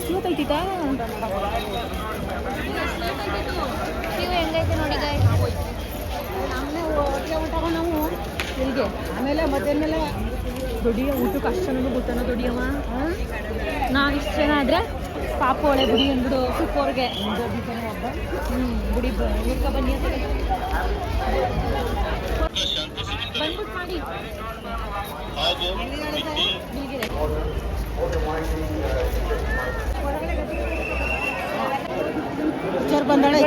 ಸಿಗತೈತಿದ ನೀವು ಹೆಂಗೈತೆ ನೋಡಿ ಗಾಯ್ ನಾವು ಇಲ್ಲಿಗೆ ಆಮೇಲೆ ಮಧ್ಯಾಹ್ನ ದುಡಿಯ ಊಟಕ್ಕೆ ಅಷ್ಟು ಚೆನ್ನಾಗಿ ಗೊತ್ತಾನ ದುಡಿಯವ ನಾವು ಇಷ್ಟು ಜನ ಆದರೆ ಪಾಪ ಒಳ್ಳೆ ಬುಡಿ ಅಂದ್ಬಿಡು ಸುಪ್ಪವ್ರಿಗೆ ಬುಡಿ ಊರ್ಕ ಬನ್ನಿ ಬಂದ್ಬಿಟ್ಟು ಮಾಡಿ ಚರ್ ಬಂದಾಳೆ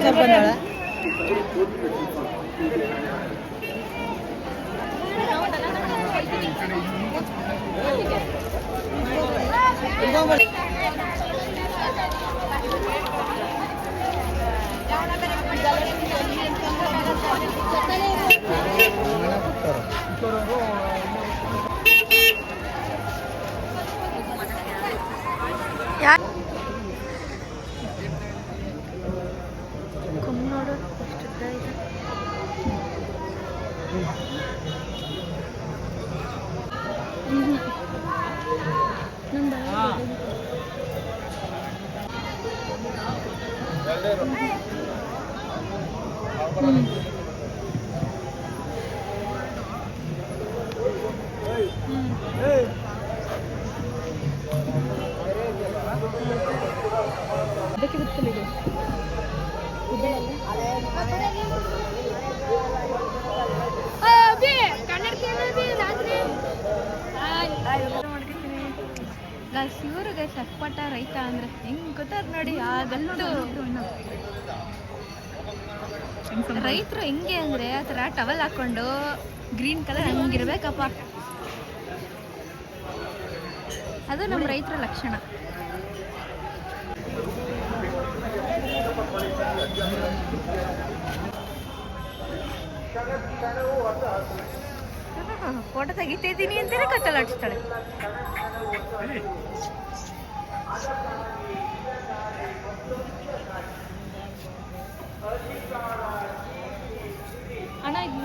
ನೋಡು ಎಷ್ಟು ಅದಕ್ಕೆ ಗೊತ್ತಿಲ್ಲ ಇವ್ರಿಗೆ ಚಟ್ಪಟ ರೈತ ಅಂದ್ರೆ ಹೆಂಗ್ ಗೊತ್ತಾರ ನೋಡಿ ಆಗಲ್ಲು ರೈತರು ಹೆಂಗೆ ಅಂದ್ರೆ ಆ ಥರ ಟವಲ್ ಹಾಕೊಂಡು ಗ್ರೀನ್ ಕಲರ್ ಹಂಗಿರ್ಬೇಕಪ್ಪ ಅದು ನಮ್ಮ ರೈತರ ಲಕ್ಷಣ ಫೋಟೋ ತೆಗಿತಿದ್ದೀನಿ ಅಂತೇಳಿ ಕತ್ತಲಾಡಿಸ್ತಾಳೆ ಅಣ್ಣ ಇದು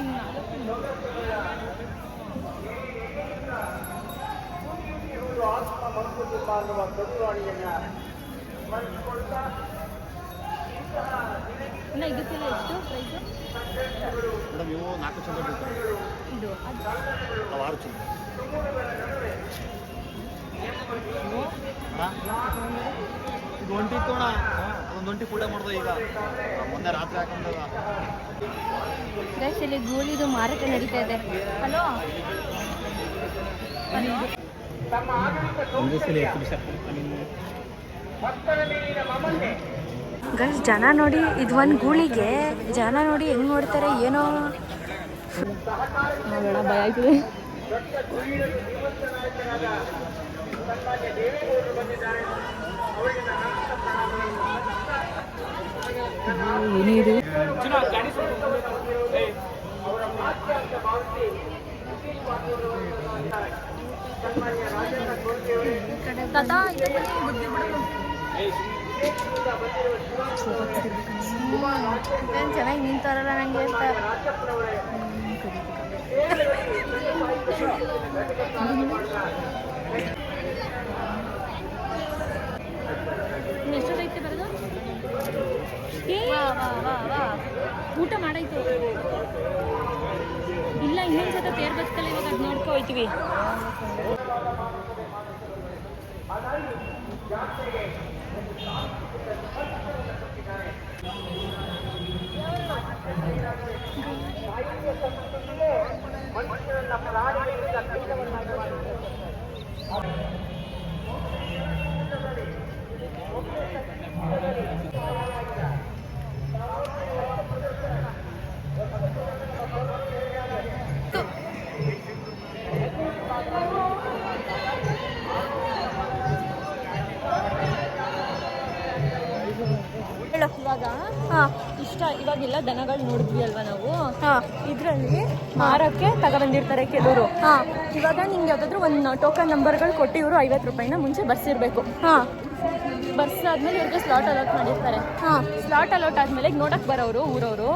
ಇದಕ್ಕೆಲ್ಲ ಎಷ್ಟು ಪ್ರೈಸು ಮೇಡಮ್ ಇವು 4 ಚಂದ ಇದು ಅದು 6 ಚಂದ ಇದು ಒಂಟಿ ಇತ್ತೋಣ ಅದೊಂದು ಒಂಟಿ ಕೂಡ ಮಾಡ್ದೋ ಈಗ ಮೊನ್ನೆ ರಾತ್ರಿ ಹಾಕೊಂಡಾಗ ಇಲ್ಲಿ ಗೋಳಿದು ಮಾರಾಟ ನಡೀತಾ ಇದೆ ಹಲೋ ಗೈಸ್ ಜನ ನೋಡಿ ಇದು ಒಂದು ಗೂಳಿಗೆ ಜನ ನೋಡಿ ಹೆಂಗ್ ನೋಡ್ತಾರೆ ಏನೋ ಭಯ ಆಯ್ತದೆ ಏನಿದು ಚೆನ್ನಾಗಿ ನಿಂತಾರಲ್ಲ ನಂಗೆ ಅಂತ ಎಷ್ಟೊತ್ತೈತೆ ಬರೋದು ಊಟ ಮಾಡಾಯ್ತು ಇಲ್ಲ ಇನ್ನೊಂದು ಸತ ತೇರ್ ಬಸ್ಕಲ್ಲ ಇವಾಗ ಅದು ನೋಡ್ಕೊ ಹೋಯ್ತೀವಿ ಇವಾಗ ಇವಾಗೆಲ್ಲ ದನಗಳು ನೋಡಿದ್ವಿ ಅಲ್ವಾ ನಾವು ಇದ್ರಲ್ಲಿ ಮಾರಕ್ಕೆ ತಗೊಬಂದಿರ್ತಾರೆ ಕೆಲವರು ಇವಾಗ ನಿಂಗೆ ಯಾವ್ದಾದ್ರು ಒಂದು ಟೋಕನ್ ನಂಬರ್ಗಳು ಕೊಟ್ಟು ಇವರು 50 ರೂಪಾಯಿನ ಮುಂಚೆ ಬರ್ಸಿರ್ಬೇಕು ಬರ್ಸಾದ್ಮೇಲೆ ಇವ್ರಿಗೆ ಸ್ಲಾಟ್ ಅಲಾಟ್ ಮಾಡಿರ್ತಾರೆ. ಸ್ಲಾಟ್ ಅಲಾಟ್ ಆದ್ಮೇಲೆ ನೋಡಕ್ ಬರೋರು ಊರವರು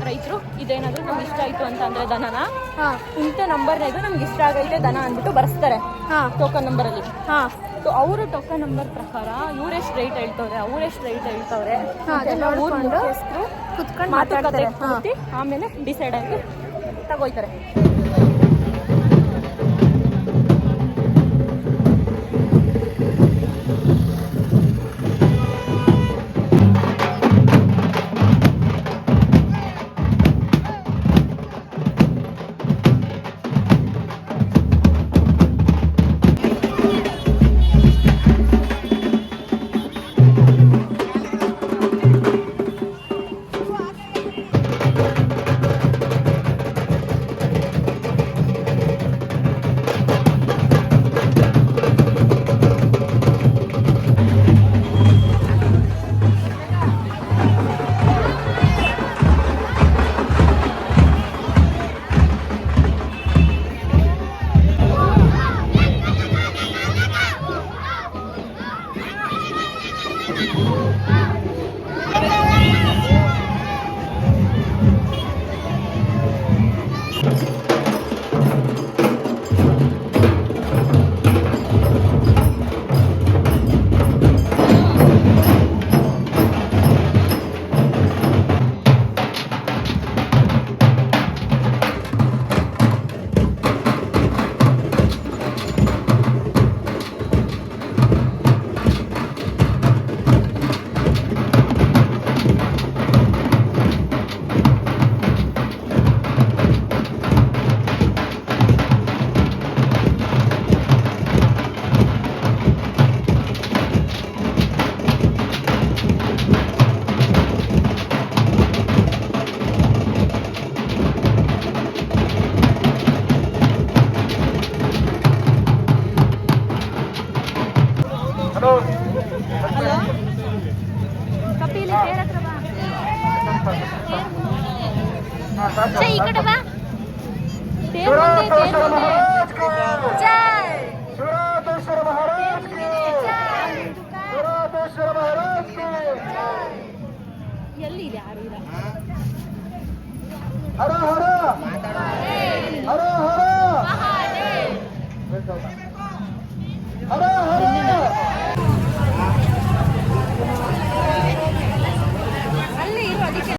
ರೈತರು ಇದೇನಾದ್ರು ನಮ್ಗೆ ಇಷ್ಟ ಆಯ್ತು ಅಂತ ಅಂದ್ರೆ ದನನ ಇಂಥ ನಂಬರ್ನ ಇದು ನಮ್ಗೆ ಇಷ್ಟ ಆಗೈತೆ ದನ ಅಂದ್ಬಿಟ್ಟು ಬರ್ಸ್ತಾರೆ ಟೋಕನ್ ನಂಬರ್ ಅಲ್ಲಿ. ಸೊ ಅವರು ಟೋಕನ್ ನಂಬರ್ ಪ್ರಕಾರ ಇವರೆಷ್ಟು ರೈಟ್ ಹೇಳ್ತವ್ರೆ ಅವರೆಷ್ಟು ರೈಟ್ ಹೇಳ್ತವ್ರೆ ಕುತ್ಕೊಂಡು ಮಾತುಕತೆ ಕೂತಿ ಆಮೇಲೆ ಡಿಸೈಡ್ ಆಗಿ ತಗೋಯ್ತಾರೆ. ಕಪಿಲಿ ತೇರ್ ಹತ್ರ ಬಾ. ಈ ಕಡೆ ಬಾ. ತೇರ್ ಮುಂದೆ ಜೈ ಶಿವರಾಮೇಶ್ವರ ಮಹಾರಾಜ್ ಕಿ ಶಿವರಾಮೇಶ್ವರ ಮಹಾರಾಜ್ ಕಿ ಎಲ್ಲಿ ಇದೆ ಯಾರು ಇಲ್ಲ. ಹರ ಹರ ಹರ ಹರ ಮಹಾದೇವ್ ಹರ